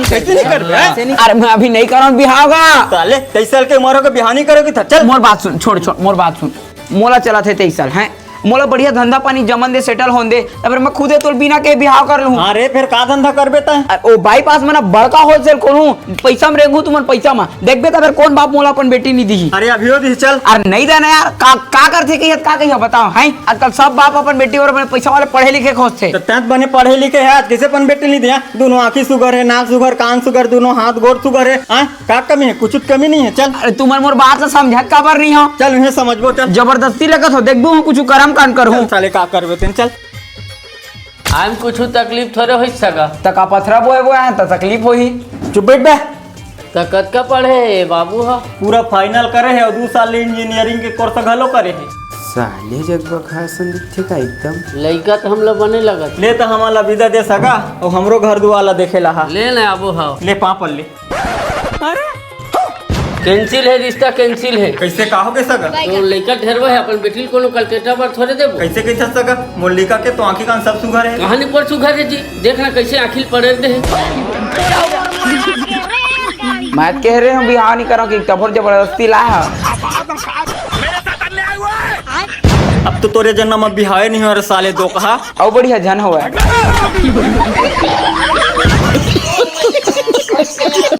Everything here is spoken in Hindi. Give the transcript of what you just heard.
कैसे नहीं कर बे? अरे मैं अभी नहीं कर रहा हूँ बिहाव का। साले 23 साल के उम्र के बिहार नहीं करोगे था। चल मोर बात सुन, छोड़ मोर बात सुन। मोला चला थे 23 साल हैं, मोला बढ़िया धंधा पानी जमन दे, सेटल होन दे, तब मैं खुदे तोर बिना के बिहाव कर लूं। अरे फिर का धंधा कर बेता है? ओ बाईपास में ना बड़का होलसेल खोलूं, पैसा में रेंगू तुमन पैसा में देखबे तब कौन बाप मोला अपन बेटी नहीं दी। अरे अभी दी चल। अरे नहीं देना यार, का करथे का कहिया बताओ हैं? आजकल सब बाप अपन बेटी और अपने पैसा वाले पढ़े लिखे खोजते। तो तैत बने पढ़े लिखे है, कैसे अपन बेटे नहीं दिया? दोनों आंखी सुगर है, नाक सुगर, कान सुगर, दोनों हाथ गोड़ सुगर है। का कमी है? कुछ कमी नहीं है। चल अरे तुमन मोर बात समझ काबर नहीं हो? चल उन्हें समझबो। चल जबरदस्ती लगत हो, देखबो कुछ करम कान करहूं। साले का करबे तेन। चल आम कुछ तकलीफ थोड़े हो सका। तका पथरा बोए तो तकलीफ होही। चुप बैठ बे। तो कतका पढ़े बाबू हा? पूरा फाइनल करे है और 2 साल इंजीनियरिंग के कोर्स घलो करे है। साले जगह खासन दिखे का एकदम। लड़का तो हम लोग बने लगत। ले तो हमारा विदा दे सका और हमरो घर दुआला देखे ला। ले ना आबू हा। ले पापल ले। कैंसिल है, रिश्ता कैंसिल है। कैसे का हो के सका? तो लड़का ढेरवा है, अपन बेटी को कलकत्ता पर थोड़े देबो। कैसे कैसे सका? मोलिका के तो आंखी कान सब सुगर है। कहानी पर सुघर है जी, देखना कैसे आखिल पड़े दे। मैं कह रहे हूँ बिहाव नहीं करो कि तब जबरदस्ती लाया। अब तो तोरे जन्म में बिहार नहीं हो रहा साले दो कहा। और बढ़िया जन हुआ है।